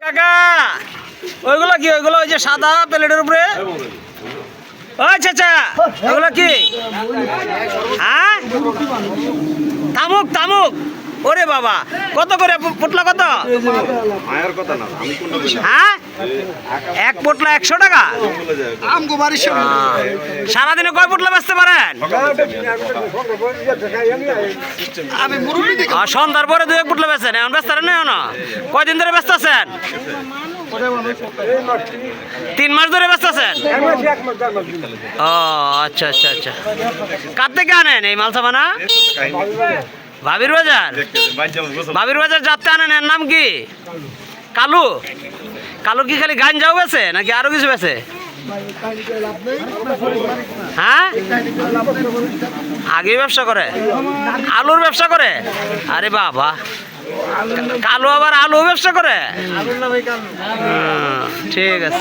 কাকা ওইগুলো কি? ওইগুলো ওই যে সাদা প্লেটের উপরে। আচ্ছা আচ্ছা, ওগুলো কি? হ্যাঁ, তামুক তামুক। ওরে বাবা, কত করে পোটলা? কত? হ্যাঁ, এক পোটলা 100 টাকা। সারাদিনে কয় পোটলা বেচতে পারেন? সন্ধ্যার পরে 2-1 পোটলা বেচেন, এখন বেচতে পারেন না? কয়দিন ধরে ব্যস্ত আছেন? 3 মাস ধরে ব্যস্ত আছেন? ও আচ্ছা আচ্ছা আচ্ছা। কার থেকে আনেন এই মাল সামানা? ভাবির বাজার। ভাবির বাজার যাতে আনেন, এর নাম কি? কালু। কালু কি খালি গাঞ্জাও বেছে নাকি আরো কিছু বেছে? হ্যাঁ, আগে ব্যবসা করে, আলুর ব্যবসা করে। আরে বাবা, কালু আবার আলু ব্যবসা করে। ঠিক আছে।